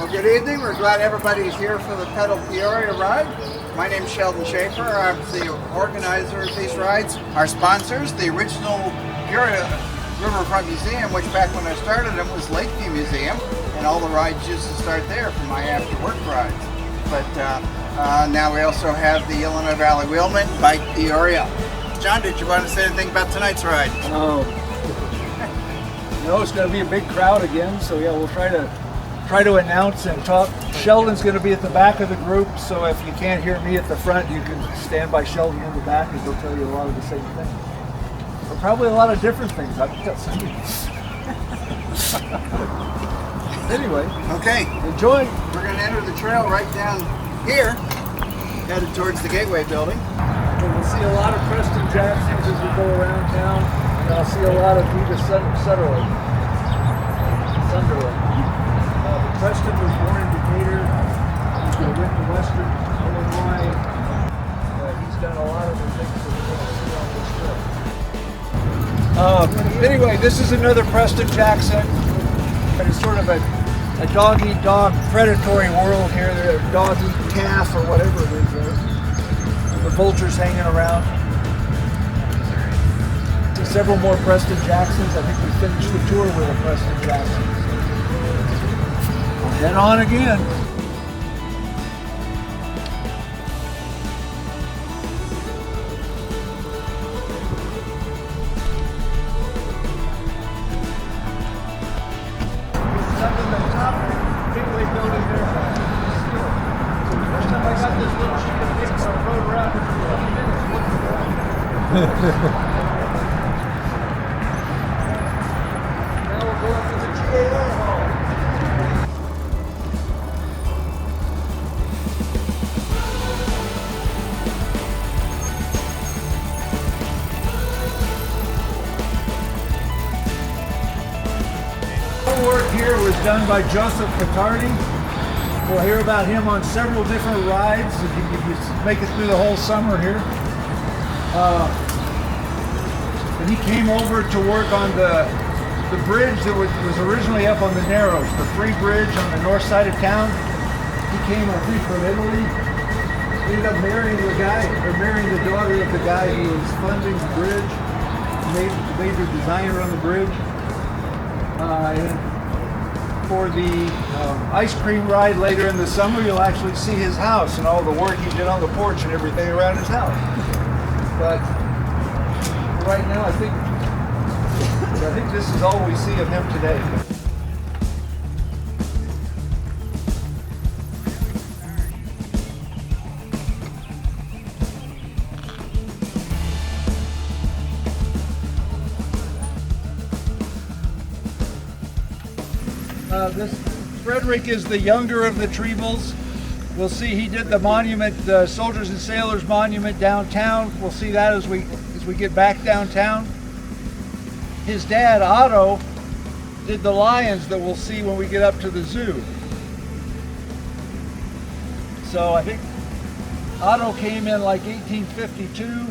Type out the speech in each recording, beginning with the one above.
Well, good evening. We're glad everybody's here for the Pedal Peoria ride. My name's Sheldon Schaefer. I'm the organizer of these rides. Our sponsors, the original Peoria Riverfront Museum, which back when I started them was Lakeview Museum, and all the rides used to start there for my after-work rides. But now we also have the Illinois Valley Wheelman by Peoria. John, did you want to say anything about tonight's ride? No, it's going to be a big crowd again, so yeah, we'll try to announce and talk. Sheldon's going to be at the back of the group, so if you can't hear me at the front, you can stand by Sheldon in the back and he'll tell you a lot of the same things. Or probably a lot of different things. I can tell some. Anyway, okay, enjoy. We're going to enter the trail right down here, headed towards the Gateway building. We'll see a lot of Preston Jacksons as we go around town, and I'll see a lot of Vita Sunderland. Preston was born in Decatur. He went to Western Illinois. He's done a lot of the things that we're going to see on this trip. Anyway, this is another Preston Jackson. It's sort of a dog-eat-dog predatory world here. They're a dog-eat-calf or whatever it is. The vultures hanging around. Several more Preston Jacksons. I think we finished the tour with a Preston Jackson. Head on again. It's up in the top Gateway building there. So the first time I got this little sheet of paper, I rode around for 20 minutes looking for it. Now we'll go up to the GAO hall. Work here was done by Joseph Catardi. We'll hear about him on several different rides if you make it through the whole summer here. And he came over to work on the bridge that was originally up on the Narrows, the free bridge on the north side of town. He came, I think, from Italy. Ended up marrying the daughter of the guy who was funding the bridge, major designer on the bridge. And for the ice cream ride later in the summer, you'll actually see his house and all the work he did on the porch and everything around his house. But right now, I think this is all we see of him today. This Frederick is the younger of the Trebles. We'll see he did the monument, the Soldiers and Sailors Monument downtown. We'll see that as we get back downtown. His dad, Otto, did the lions that we'll see when we get up to the zoo. So I think Otto came in like 1852.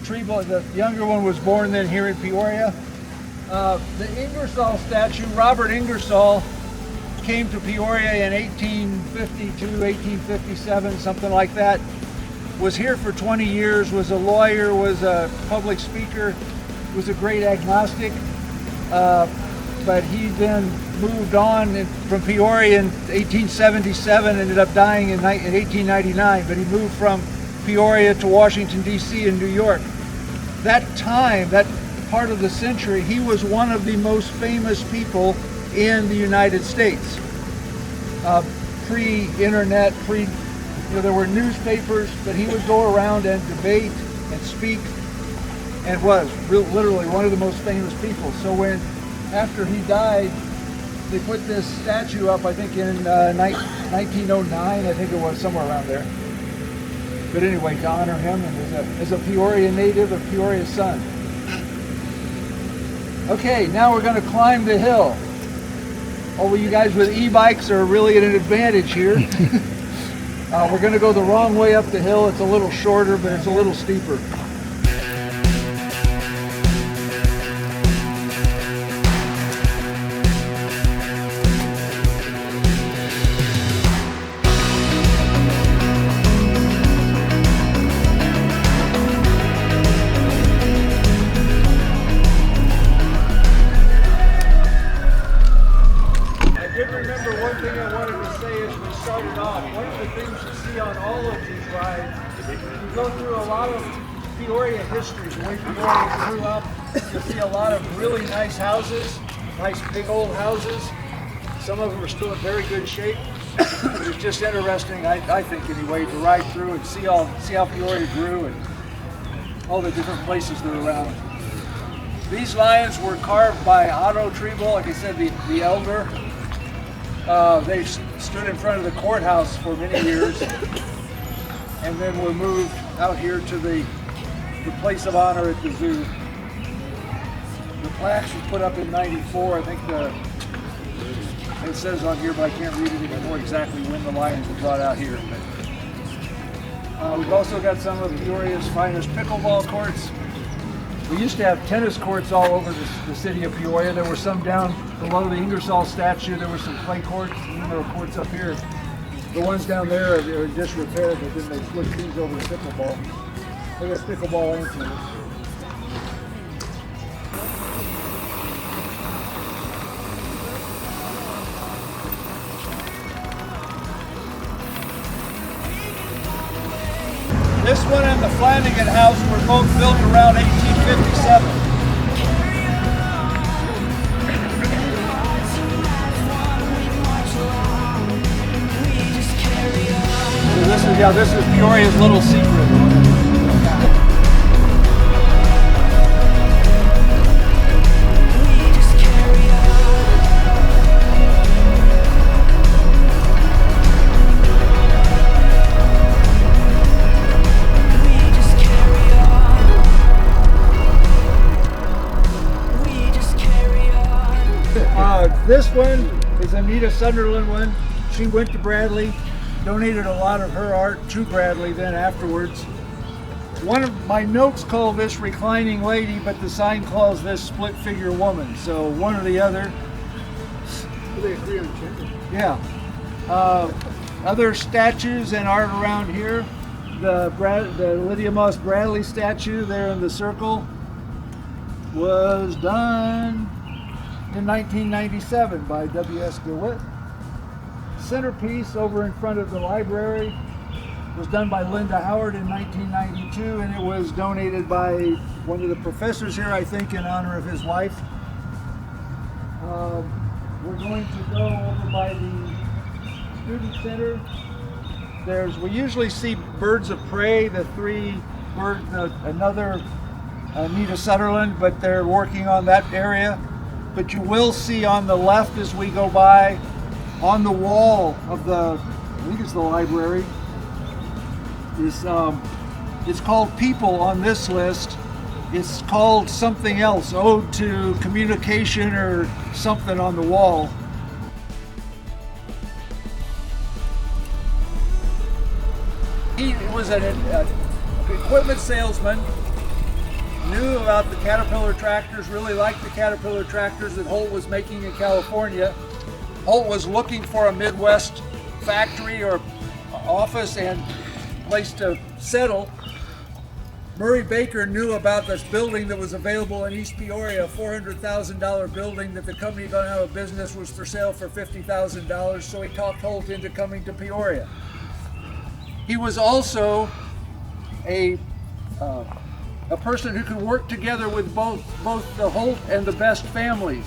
Treble, the younger one, was born then here in Peoria. The Ingersoll statue, Robert Ingersoll, came to Peoria in 1852, 1857, something like that. Was here for 20 years, was a lawyer, was a public speaker, was a great agnostic. But he then moved on from Peoria in 1877, ended up dying in 1899, but he moved from Peoria to Washington, D.C. and New York. That time, that part of the century, he was one of the most famous people in the United States. Pre-internet, there were newspapers, but he would go around and debate and speak, and was literally one of the most famous people. So after he died, they put this statue up, I think in 1909, I think it was, somewhere around there. But anyway, to honor him and as a Peoria native, a Peoria son. Okay, now we're going to climb the hill. All of you guys with e-bikes are really at an advantage here. We're going to go the wrong way up the hill. It's a little shorter, but it's a little steeper. remember one thing I wanted to say as we started off. One of the things you see on all of these rides, you go through a lot of Peoria history. The way Peoria grew up, you see a lot of really nice houses, nice big old houses. Some of them are still in very good shape. It's just interesting, I think anyway, to ride through and see how Peoria grew and all the different places that are around. These lions were carved by Otto Treble, like I said, the elder. They stood in front of the courthouse for many years and then were moved out here to the place of honor at the zoo. The plaques were put up in '94. I think it says on here, but I can't read it anymore exactly when the lions were brought out here. We've also got some of Peoria's finest pickleball courts. We used to have tennis courts all over the city of Peoria. There were some down below the Ingersoll statue. There were some clay courts, and then there were courts up here. The ones down there are in disrepair, but then they switched these over to pickleball. They got pickleball and tennis. This one and the Flanagan House were both built around 1857. So this is Peoria's little secret. This one is Anita Sunderland one. She went to Bradley, donated a lot of her art to Bradley then afterwards. One of my notes call this reclining lady, but the sign calls this split figure woman. So one or the other. They agree on gender. Yeah. Other statues and art around here. The Lydia Moss Bradley statue there in the circle was done in 1997 by W.S. DeWitt. Centerpiece over in front of the library was done by Linda Howard in 1992, and it was donated by one of the professors here, I think, in honor of his wife. We're going to go over by the Student Center. We usually see birds of prey, the three birds, another Anita Sutherland, but they're working on that area. But you will see on the left as we go by, on the wall of I think it's the library, it's called People on this list. It's called something else, Ode to Communication or something on the wall. He was an equipment salesman. Knew about the Caterpillar tractors, really liked the Caterpillar tractors that Holt was making in California. Holt was looking for a Midwest factory or office and place to settle. Murray Baker knew about this building that was available in East Peoria, a $400,000 building that the company going out of business was for sale for $50,000, so he talked Holt into coming to Peoria. He was also a person who could work together with both the Holt and the Best families.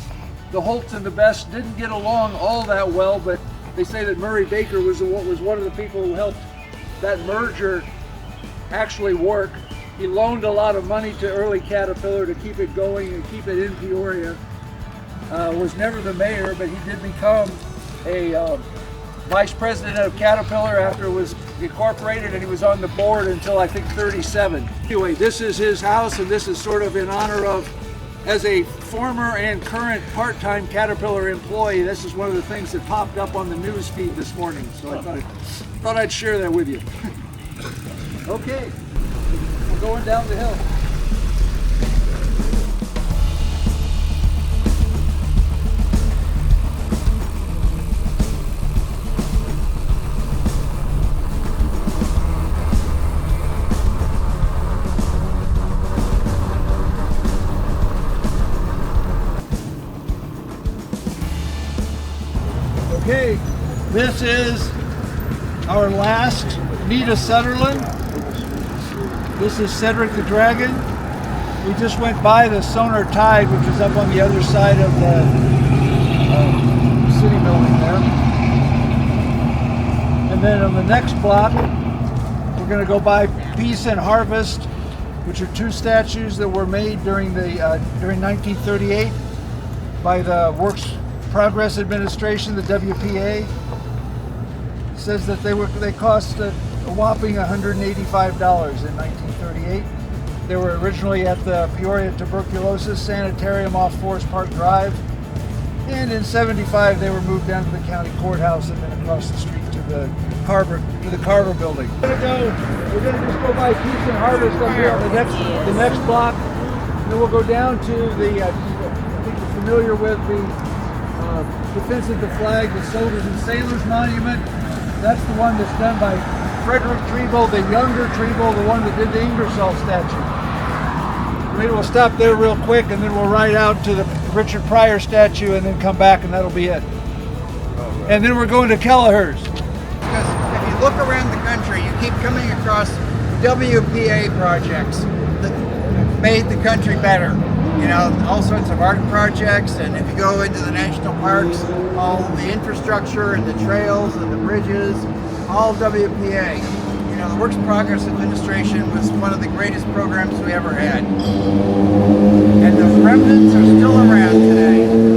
The Holts and the Best didn't get along all that well, but they say that Murray Baker was one of the people who helped that merger actually work. He loaned a lot of money to early Caterpillar to keep it going and keep it in Peoria. Was never the mayor, but he did become a vice president of Caterpillar after it was incorporated, and he was on the board until I think 37. Anyway, this is his house, and this is sort of in honor of, as a former and current part-time Caterpillar employee, this is one of the things that popped up on the news feed this morning. So I thought I'd share that with you. Okay, we're going down the hill. Okay, This is our last Nita Sutherland. This is Cedric the Dragon. We just went by the Sonar Tide, which is up on the other side of the city building there. And then on the next block, we're going to go by Peace and Harvest, which are two statues that were made during 1938 by the Works Progress Administration, the WPA. It says that they cost a whopping $185 in 1938. They were originally at the Peoria Tuberculosis Sanitarium off Forest Park Drive, and in '75 they were moved down to the county courthouse and then across the street to the Carver building. We're gonna just go by Peace and Harvest up here on the next block, and then we'll go down to the I think you're familiar with the Defense of the Flag, the Soldiers and Sailors Monument. That's the one that's done by Frederick Treble, the younger Treble, the one that did the Ingersoll statue. Maybe we'll stop there real quick, and then we'll ride out to the Richard Pryor statue and then come back, and that'll be it. And then we're going to Kelleher's. Because if you look around the country, you keep coming across WPA projects that made the country better. You know, all sorts of art projects, and if you go into the national parks, all the infrastructure and the trails and the bridges, all WPA. You know, the Works Progress Administration was one of the greatest programs we ever had. And those remnants are still around today.